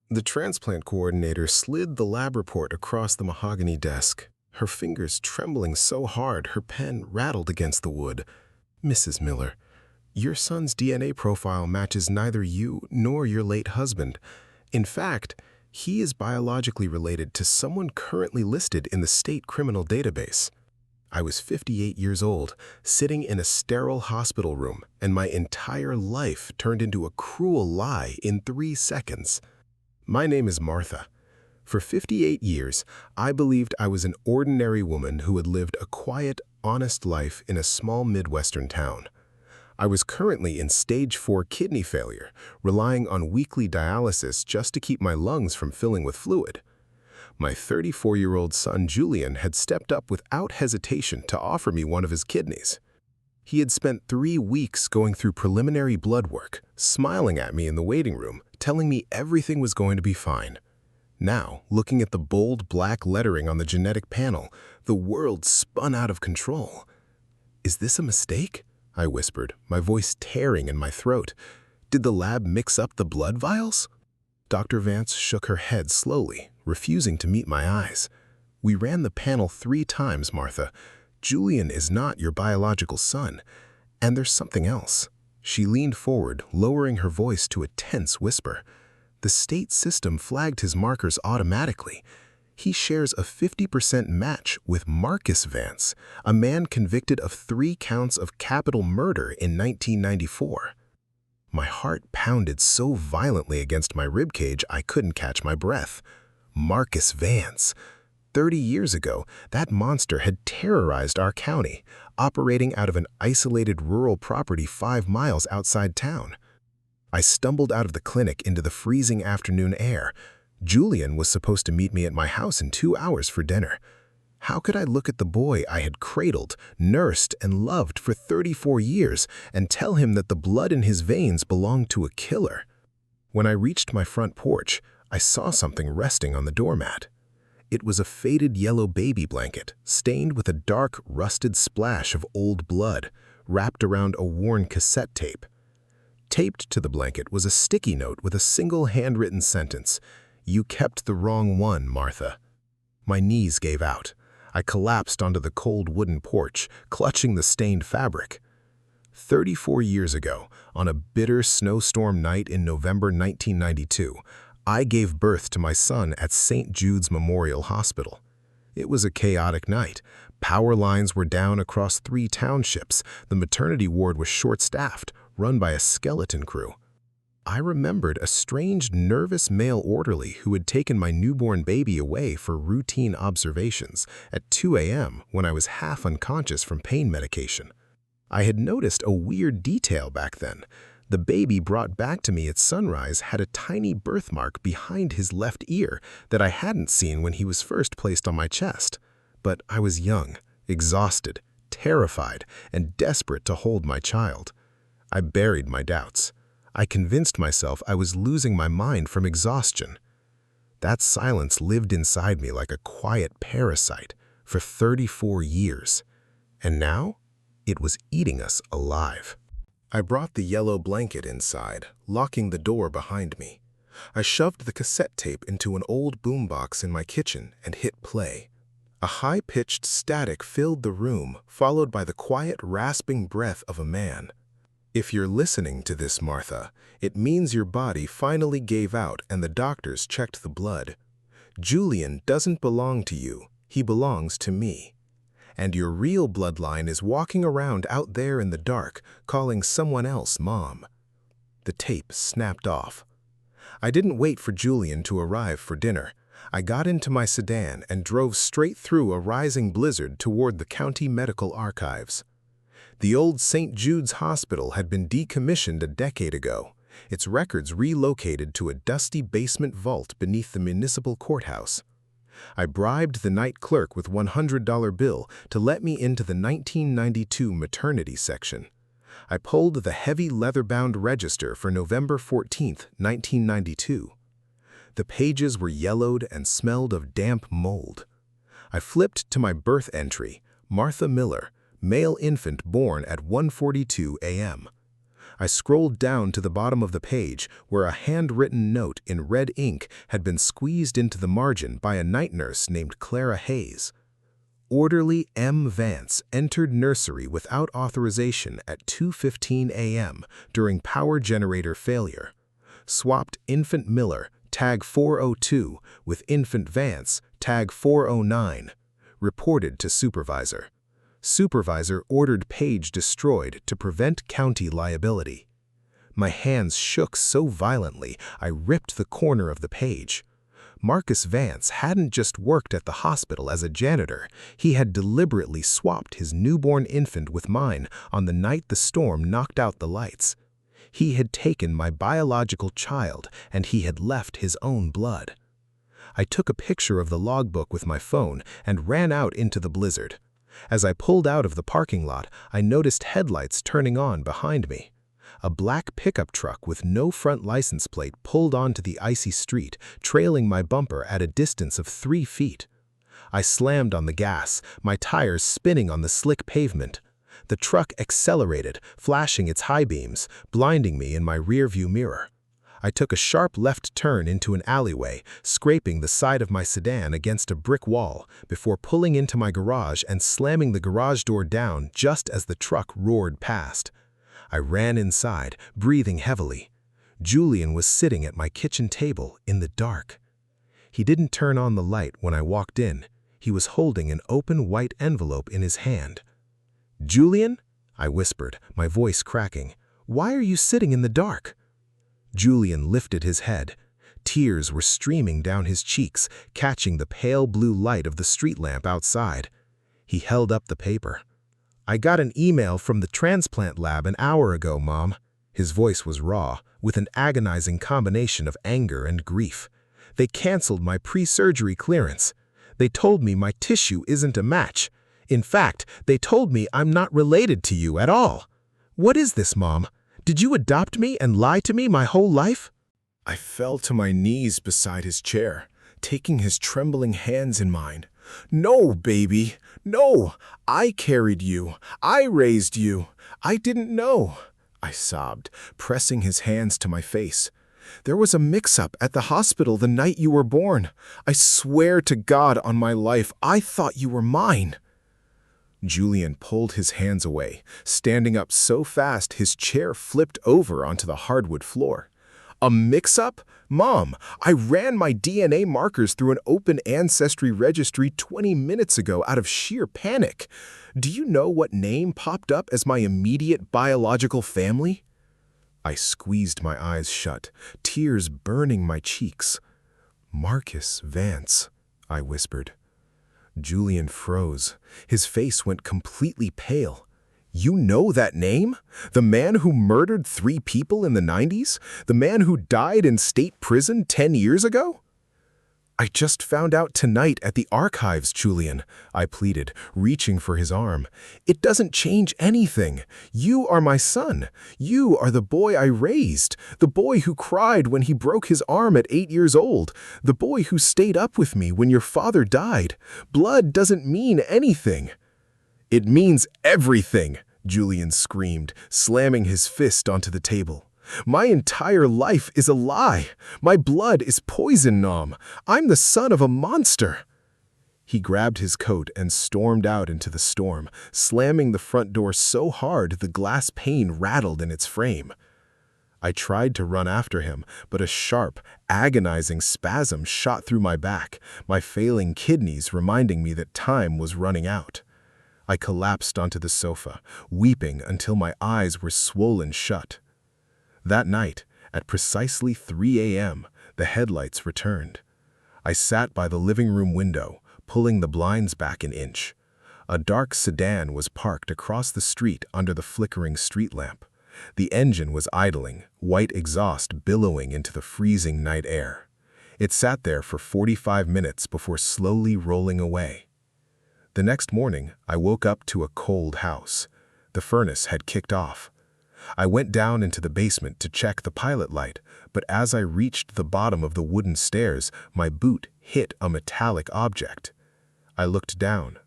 The transplant coordinator slid the lab report across the mahogany desk, her fingers trembling so hard her pen rattled against the wood. "Mrs. Miller, your son's DNA profile matches neither you nor your late husband. In fact, he is biologically related to someone currently listed in the state criminal database." I was 58 years old, sitting in a sterile hospital room, and my entire life turned into a cruel lie in 3 seconds. My name is Martha. For 58 years, I believed I was an ordinary woman who had lived a quiet, honest life in a small Midwestern town. I was currently in stage 4 kidney failure, relying on weekly dialysis just to keep my lungs from filling with fluid. My 34-year-old son Julian had stepped up without hesitation to offer me one of his kidneys. He had spent 3 weeks going through preliminary blood work, smiling at me in the waiting room, telling me everything was going to be fine. Now, looking at the bold black lettering on the genetic panel, the world spun out of control. "Is this a mistake?" I whispered, my voice tearing in my throat. "Did the lab mix up the blood vials?" Dr. Vance shook her head slowly, refusing to meet my eyes. "We ran the panel 3 times, Martha. Julian is not your biological son. And there's something else." She leaned forward, lowering her voice to a tense whisper. "The state system flagged his markers automatically. He shares a 50% match with Marcus Vance, a man convicted of 3 counts of capital murder in 1994. My heart pounded so violently against my ribcage I couldn't catch my breath. Marcus Vance. 30 years ago, that monster had terrorized our county, operating out of an isolated rural property 5 miles outside town. I stumbled out of the clinic into the freezing afternoon air. Julian was supposed to meet me at my house in 2 hours for dinner. How could I look at the boy I had cradled, nursed, and loved for 34 years and tell him that the blood in his veins belonged to a killer? When I reached my front porch, I saw something resting on the doormat. It was a faded yellow baby blanket, stained with a dark, rusted splash of old blood, wrapped around a worn cassette tape. Taped to the blanket was a sticky note with a single handwritten sentence: "You kept the wrong one, Martha." My knees gave out. I collapsed onto the cold wooden porch, clutching the stained fabric. 34 years ago, on a bitter snowstorm night in November 1992, I gave birth to my son at St. Jude's Memorial Hospital. It was a chaotic night. Power lines were down across 3 townships. The maternity ward was short-staffed, run by a skeleton crew. I remembered a strange, nervous male orderly who had taken my newborn baby away for routine observations at 2 a.m. when I was half unconscious from pain medication. I had noticed a weird detail back then. The baby brought back to me at sunrise had a tiny birthmark behind his left ear that I hadn't seen when he was first placed on my chest. But I was young, exhausted, terrified, and desperate to hold my child. I buried my doubts. I convinced myself I was losing my mind from exhaustion. That silence lived inside me like a quiet parasite for 34 years. And now, it was eating us alive. I brought the yellow blanket inside, locking the door behind me. I shoved the cassette tape into an old boombox in my kitchen and hit play. A high-pitched static filled the room, followed by the quiet, rasping breath of a man. "If you're listening to this, Martha, it means your body finally gave out and the doctors checked the blood. Julian doesn't belong to you, he belongs to me. And your real bloodline is walking around out there in the dark, calling someone else Mom." The tape snapped off. I didn't wait for Julian to arrive for dinner. I got into my sedan and drove straight through a rising blizzard toward the county medical archives. The old St. Jude's Hospital had been decommissioned a decade ago, its records relocated to a dusty basement vault beneath the municipal courthouse. I bribed the night clerk with a $100 bill to let me into the 1992 maternity section. I pulled the heavy leather-bound register for November 14, 1992. The pages were yellowed and smelled of damp mold. I flipped to my birth entry, Martha Miller, male infant born at 1:42 a.m. I scrolled down to the bottom of the page where a handwritten note in red ink had been squeezed into the margin by a night nurse named Clara Hayes. Orderly M. Vance entered nursery without authorization at 2:15 a.m. during power generator failure. Swapped infant Miller, tag 402, with infant Vance, tag 409. Reported to supervisor. Supervisor ordered page destroyed to prevent county liability. My hands shook so violently I ripped the corner of the page. Marcus Vance hadn't just worked at the hospital as a janitor, he had deliberately swapped his newborn infant with mine on the night the storm knocked out the lights. He had taken my biological child and he had left his own blood. I took a picture of the logbook with my phone and ran out into the blizzard. As I pulled out of the parking lot, I noticed headlights turning on behind me. A black pickup truck with no front license plate pulled onto the icy street, trailing my bumper at a distance of 3 feet. I slammed on the gas, my tires spinning on the slick pavement. The truck accelerated, flashing its high beams, blinding me in my rearview mirror. I took a sharp left turn into an alleyway, scraping the side of my sedan against a brick wall before pulling into my garage and slamming the garage door down just as the truck roared past. I ran inside, breathing heavily. Julian was sitting at my kitchen table in the dark. He didn't turn on the light when I walked in. He was holding an open white envelope in his hand. "Julian?" I whispered, my voice cracking. "Why are you sitting in the dark?" Julian lifted his head. Tears were streaming down his cheeks, catching the pale blue light of the street lamp outside. He held up the paper. "I got an email from the transplant lab an hour ago, Mom." His voice was raw, with an agonizing combination of anger and grief. "They canceled my pre-surgery clearance. They told me my tissue isn't a match. In fact, they told me I'm not related to you at all. What is this, Mom? Did you adopt me and lie to me my whole life?" I fell to my knees beside his chair, taking his trembling hands in mine. "No, baby, no. I carried you. I raised you. I didn't know," I sobbed, pressing his hands to my face. "There was a mix-up at the hospital the night you were born. I swear to God on my life, I thought you were mine." Julian pulled his hands away, standing up so fast his chair flipped over onto the hardwood floor. "A mix-up? Mom, I ran my DNA markers through an open ancestry registry 20 minutes ago out of sheer panic. Do you know what name popped up as my immediate biological family?" I squeezed my eyes shut, tears burning my cheeks. "Marcus Vance," I whispered. Julian froze. His face went completely pale. "You know that name? The man who murdered 3 people in the 90s? The man who died in state prison 10 years ago?" "I just found out tonight at the archives, Julian," I pleaded, reaching for his arm. "It doesn't change anything. You are my son. You are the boy I raised, the boy who cried when he broke his arm at 8 years old, the boy who stayed up with me when your father died. Blood doesn't mean anything." "It means everything," Julian screamed, slamming his fist onto the table. "My entire life is a lie. My blood is poison, Nom. I'm the son of a monster." He grabbed his coat and stormed out into the storm, slamming the front door so hard the glass pane rattled in its frame. I tried to run after him, but a sharp, agonizing spasm shot through my back, my failing kidneys reminding me that time was running out. I collapsed onto the sofa, weeping until my eyes were swollen shut. That night, at precisely 3 a.m., the headlights returned. I sat by the living room window, pulling the blinds back an inch. A dark sedan was parked across the street under the flickering street lamp. The engine was idling, white exhaust billowing into the freezing night air. It sat there for 45 minutes before slowly rolling away. The next morning, I woke up to a cold house. The furnace had kicked off. I went down into the basement to check the pilot light, but as I reached the bottom of the wooden stairs, my boot hit a metallic object. I looked down.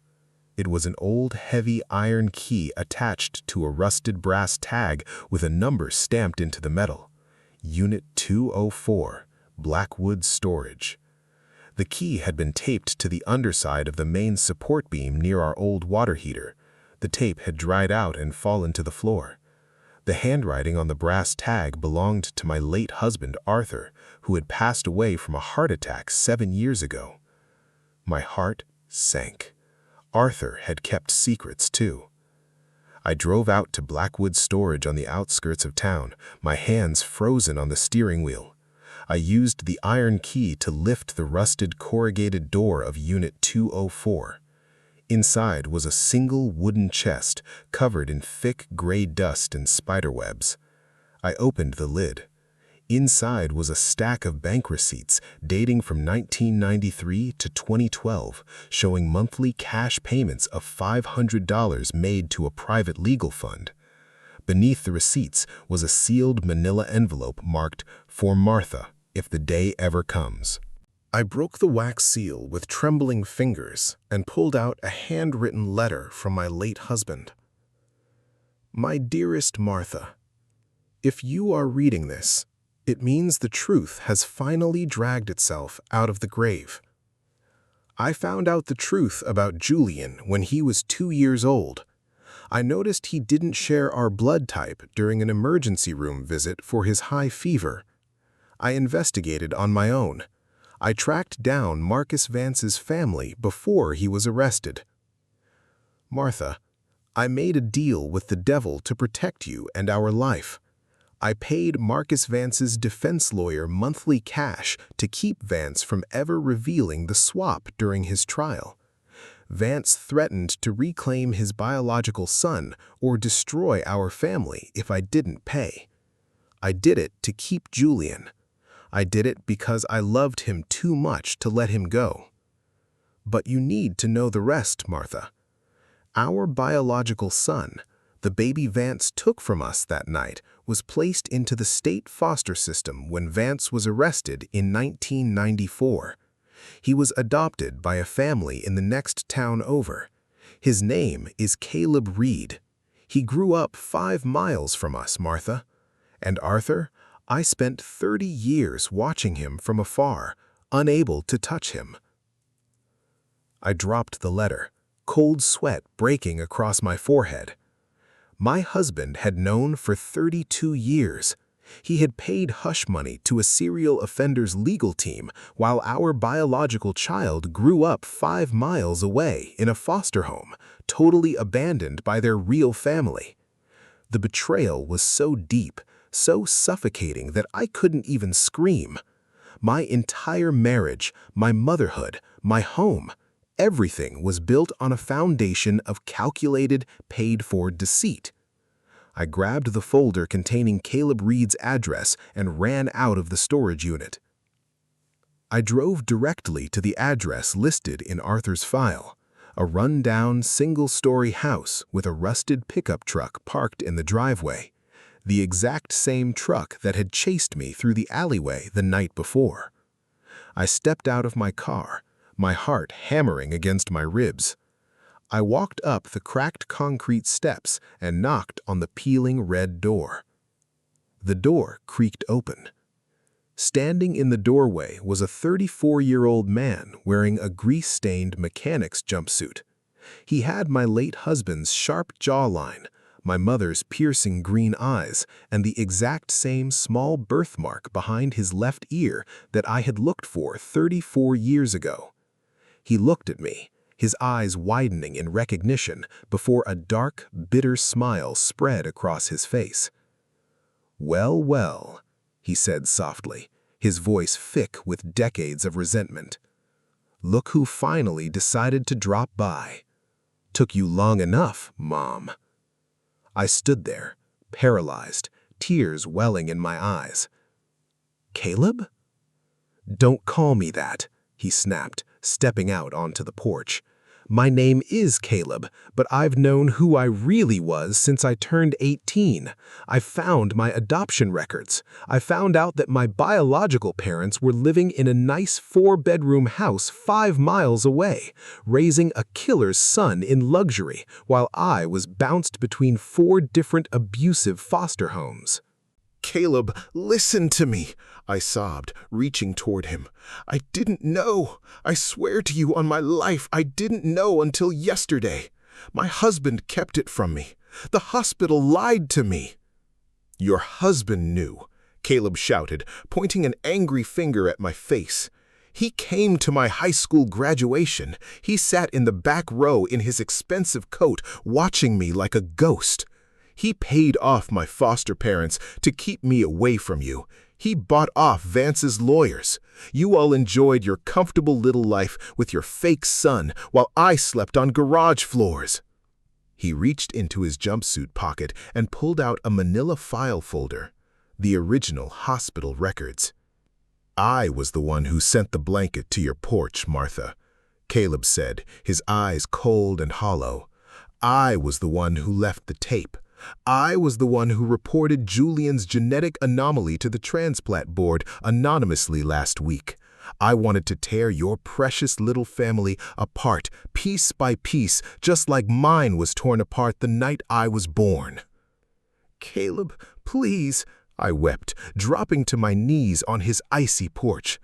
It was an old, heavy iron key attached to a rusted brass tag with a number stamped into the metal. Unit 204, Blackwood Storage. The key had been taped to the underside of the main support beam near our old water heater. The tape had dried out and fallen to the floor. The handwriting on the brass tag belonged to my late husband, Arthur, who had passed away from a heart attack 7 years ago. My heart sank. Arthur had kept secrets, too. I drove out to Blackwood Storage on the outskirts of town, my hands frozen on the steering wheel. I used the iron key to lift the rusted corrugated door of Unit 204. Inside was a single wooden chest covered in thick gray dust and spiderwebs. I opened the lid. Inside was a stack of bank receipts dating from 1993 to 2012, showing monthly cash payments of $500 made to a private legal fund. Beneath the receipts was a sealed manila envelope marked, "For Martha, if the day ever comes." I broke the wax seal with trembling fingers and pulled out a handwritten letter from my late husband. My dearest Martha, if you are reading this, it means the truth has finally dragged itself out of the grave. I found out the truth about Julian when he was 2 years old. I noticed he didn't share our blood type during an emergency room visit for his high fever. I investigated on my own. I tracked down Marcus Vance's family before he was arrested. Martha, I made a deal with the devil to protect you and our life. I paid Marcus Vance's defense lawyer monthly cash to keep Vance from ever revealing the swap during his trial. Vance threatened to reclaim his biological son or destroy our family if I didn't pay. I did it to keep Julian. I did it because I loved him too much to let him go. But you need to know the rest, Martha. Our biological son, the baby Vance took from us that night, was placed into the state foster system when Vance was arrested in 1994. He was adopted by a family in the next town over. His name is Caleb Reed. He grew up 5 miles from us, Martha. And Arthur, I spent 30 years watching him from afar, unable to touch him. I dropped the letter, cold sweat breaking across my forehead. My husband had known for 32 years. He had paid hush money to a serial offender's legal team while our biological child grew up 5 miles away in a foster home, totally abandoned by their real family. The betrayal was so deep, so suffocating that I couldn't even scream. My entire marriage, my motherhood, my home, everything was built on a foundation of calculated, paid-for deceit. I grabbed the folder containing Caleb Reed's address and ran out of the storage unit. I drove directly to the address listed in Arthur's file, a run-down, single-story house with a rusted pickup truck parked in the driveway, the exact same truck that had chased me through the alleyway the night before. I stepped out of my car, my heart hammering against my ribs. I walked up the cracked concrete steps and knocked on the peeling red door. The door creaked open. Standing in the doorway was a 34-year-old man wearing a grease-stained mechanic's jumpsuit. He had my late husband's sharp jawline, my mother's piercing green eyes, and the exact same small birthmark behind his left ear that I had looked for 34 years ago. He looked at me, his eyes widening in recognition before a dark, bitter smile spread across his face. "Well, well," he said softly, his voice thick with decades of resentment. "Look who finally decided to drop by. Took you long enough, Mom." I stood there, paralyzed, tears welling in my eyes. "Caleb?" "Don't call me that," he snapped, stepping out onto the porch. My name is Caleb, but I've known who I really was since I turned 18. I found my adoption records. I found out that my biological parents were living in a nice 4-bedroom house 5 miles away, raising a killer's son in luxury, while I was bounced between 4 different abusive foster homes. "Caleb, listen to me," I sobbed, reaching toward him. "I didn't know. I swear to you on my life, I didn't know until yesterday. My husband kept it from me. The hospital lied to me." "Your husband knew," Caleb shouted, pointing an angry finger at my face. "He came to my high school graduation. He sat in the back row in his expensive coat, watching me like a ghost. He paid off my foster parents to keep me away from you. He bought off Vance's lawyers. You all enjoyed your comfortable little life with your fake son while I slept on garage floors." He reached into his jumpsuit pocket and pulled out a manila file folder, the original hospital records. "I was the one who sent the blanket to your porch, Martha," Caleb said, his eyes cold and hollow. "I was the one who left the tape. I was the one who reported Julian's genetic anomaly to the transplant board anonymously last week. I wanted to tear your precious little family apart, piece by piece, just like mine was torn apart the night I was born." "Caleb, please," I wept, dropping to my knees on his icy porch.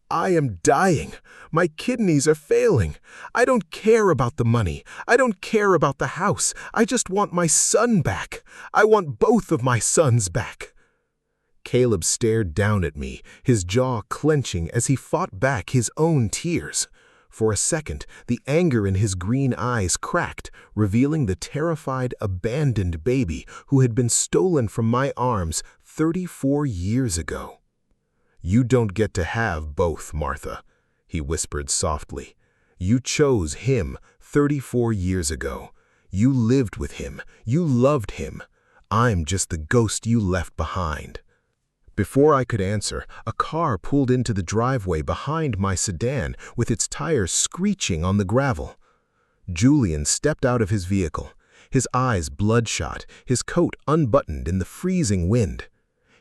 "I am dying. My kidneys are failing. I don't care about the money. I don't care about the house. I just want my son back. I want both of my sons back." Caleb stared down at me, his jaw clenching as he fought back his own tears. For a second, the anger in his green eyes cracked, revealing the terrified, abandoned baby who had been stolen from my arms 34 years ago. "You don't get to have both, Martha," he whispered softly. "You chose him 34 years ago. You lived with him. You loved him. I'm just the ghost you left behind." Before I could answer, a car pulled into the driveway behind my sedan with its tires screeching on the gravel. Julian stepped out of his vehicle, his eyes bloodshot, his coat unbuttoned in the freezing wind.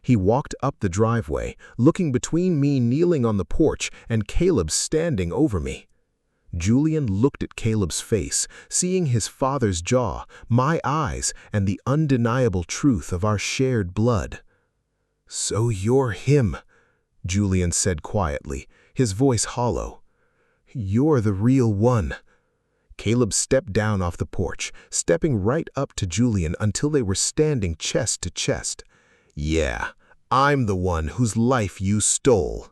He walked up the driveway, looking between me kneeling on the porch and Caleb standing over me. Julian looked at Caleb's face, seeing his father's jaw, my eyes, and the undeniable truth of our shared blood. "So you're him," Julian said quietly, his voice hollow. "You're the real one." Caleb stepped down off the porch, stepping right up to Julian until they were standing chest to chest. "Yeah, I'm the one whose life you stole."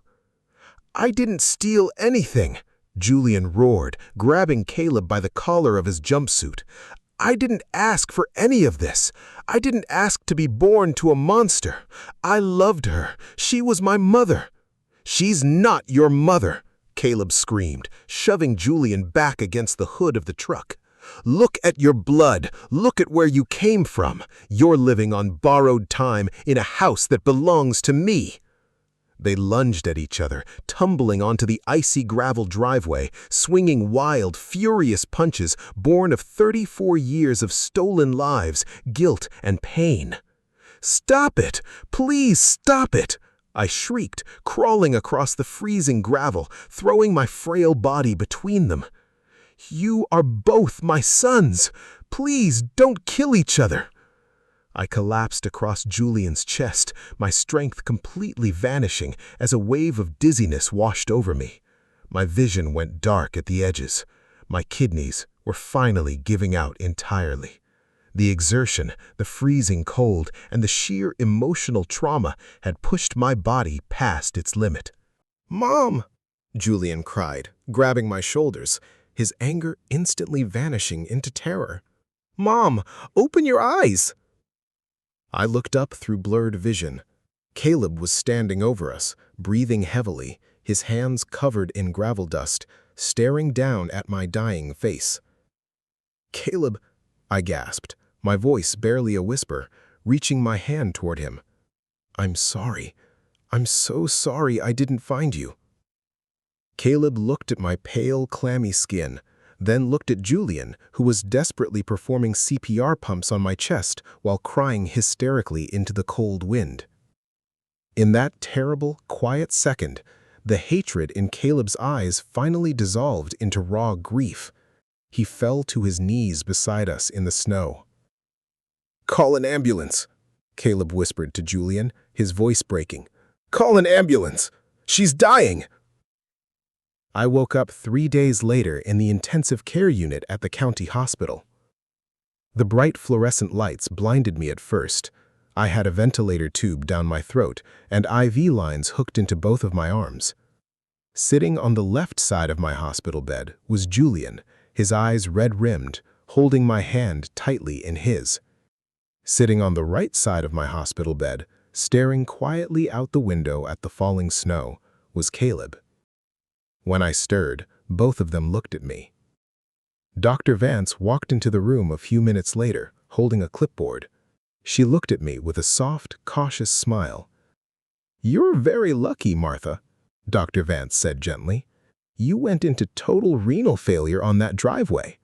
"I didn't steal anything," Julian roared, grabbing Caleb by the collar of his jumpsuit. "I didn't ask for any of this. I didn't ask to be born to a monster. I loved her. She was my mother." "She's not your mother," Caleb screamed, shoving Julian back against the hood of the truck. "Look at your blood. Look at where you came from. You're living on borrowed time in a house that belongs to me." They lunged at each other, tumbling onto the icy gravel driveway, swinging wild, furious punches born of 34 years of stolen lives, guilt, and pain. "Stop it! Please stop it!" I shrieked, crawling across the freezing gravel, throwing my frail body between them. "You are both my sons! Please don't kill each other!" I collapsed across Julian's chest, my strength completely vanishing as a wave of dizziness washed over me. My vision went dark at the edges. My kidneys were finally giving out entirely. The exertion, the freezing cold, and the sheer emotional trauma had pushed my body past its limit. "Mom!" Julian cried, grabbing my shoulders, his anger instantly vanishing into terror. "Mom, open your eyes!" I looked up through blurred vision. Caleb was standing over us, breathing heavily, his hands covered in gravel dust, staring down at my dying face. "Caleb," I gasped, my voice barely a whisper, reaching my hand toward him. "I'm sorry. I'm so sorry I didn't find you." Caleb looked at my pale, clammy skin, then looked at Julian, who was desperately performing CPR pumps on my chest while crying hysterically into the cold wind. In that terrible, quiet second, the hatred in Caleb's eyes finally dissolved into raw grief. He fell to his knees beside us in the snow. "Call an ambulance," Caleb whispered to Julian, his voice breaking. "Call an ambulance! She's dying!" I woke up 3 days later in the intensive care unit at the county hospital. The bright fluorescent lights blinded me at first. I had a ventilator tube down my throat and IV lines hooked into both of my arms. Sitting on the left side of my hospital bed was Julian, his eyes red-rimmed, holding my hand tightly in his. Sitting on the right side of my hospital bed, staring quietly out the window at the falling snow, was Caleb. When I stirred, both of them looked at me. Dr. Vance walked into the room a few minutes later, holding a clipboard. She looked at me with a soft, cautious smile. "You're very lucky, Martha," Dr. Vance said gently. "You went into total renal failure on that driveway.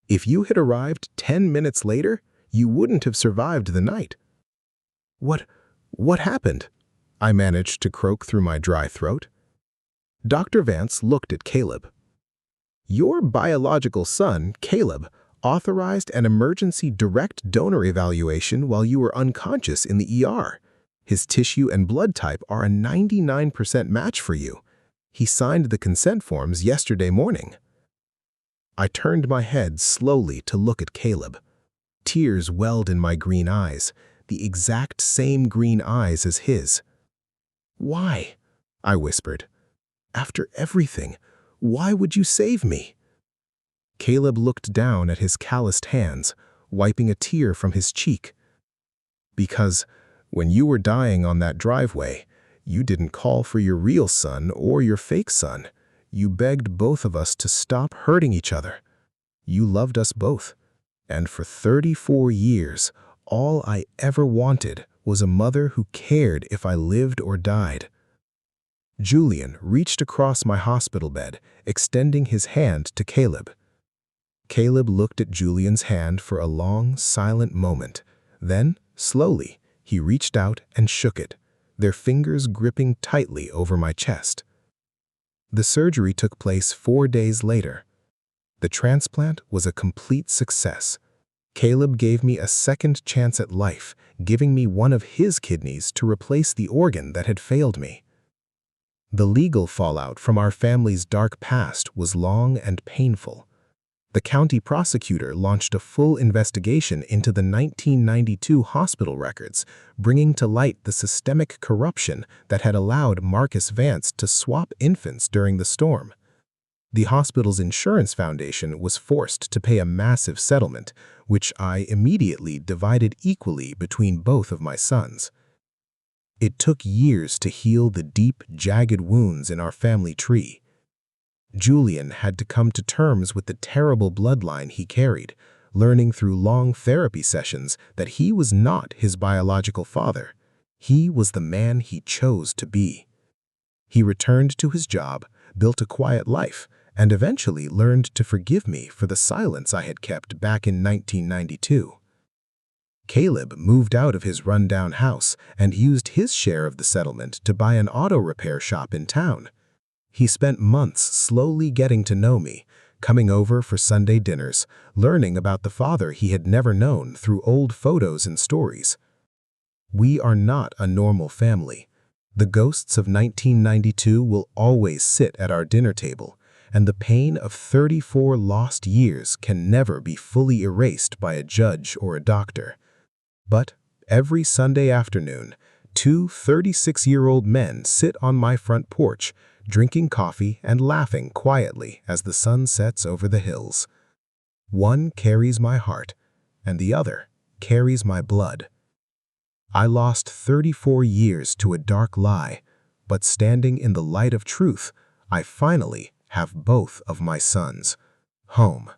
If you had arrived 10 minutes later, you wouldn't have survived the night." What happened?" I managed to croak through my dry throat. Dr. Vance looked at Caleb. "Your biological son, Caleb, authorized an emergency direct donor evaluation while you were unconscious in the ER. His tissue and blood type are a 99% match for you. He signed the consent forms yesterday morning." I turned my head slowly to look at Caleb. Tears welled in my green eyes, the exact same green eyes as his. "Why?" I whispered. "After everything, why would you save me?" Caleb looked down at his calloused hands, wiping a tear from his cheek. "Because when you were dying on that driveway, you didn't call for your real son or your fake son. You begged both of us to stop hurting each other. You loved us both. And for 34 years, all I ever wanted was a mother who cared if I lived or died." Julian reached across my hospital bed, extending his hand to Caleb. Caleb looked at Julian's hand for a long, silent moment. Then, slowly, he reached out and shook it, their fingers gripping tightly over my chest. The surgery took place 4 days later. The transplant was a complete success. Caleb gave me a second chance at life, giving me one of his kidneys to replace the organ that had failed me. The legal fallout from our family's dark past was long and painful. The county prosecutor launched a full investigation into the 1992 hospital records, bringing to light the systemic corruption that had allowed Marcus Vance to swap infants during the storm. The hospital's insurance foundation was forced to pay a massive settlement, which I immediately divided equally between both of my sons. It took years to heal the deep, jagged wounds in our family tree. Julian had to come to terms with the terrible bloodline he carried, learning through long therapy sessions that he was not his biological father. He was the man he chose to be. He returned to his job, built a quiet life, and eventually learned to forgive me for the silence I had kept back in 1992. Caleb moved out of his rundown house and used his share of the settlement to buy an auto repair shop in town. He spent months slowly getting to know me, coming over for Sunday dinners, learning about the father he had never known through old photos and stories. We are not a normal family. The ghosts of 1992 will always sit at our dinner table, and the pain of 34 lost years can never be fully erased by a judge or a doctor. But every Sunday afternoon, 2 36-year-old men sit on my front porch, drinking coffee and laughing quietly as the sun sets over the hills. One carries my heart, and the other carries my blood. I lost 34 years to a dark lie, but standing in the light of truth, I finally have both of my sons home.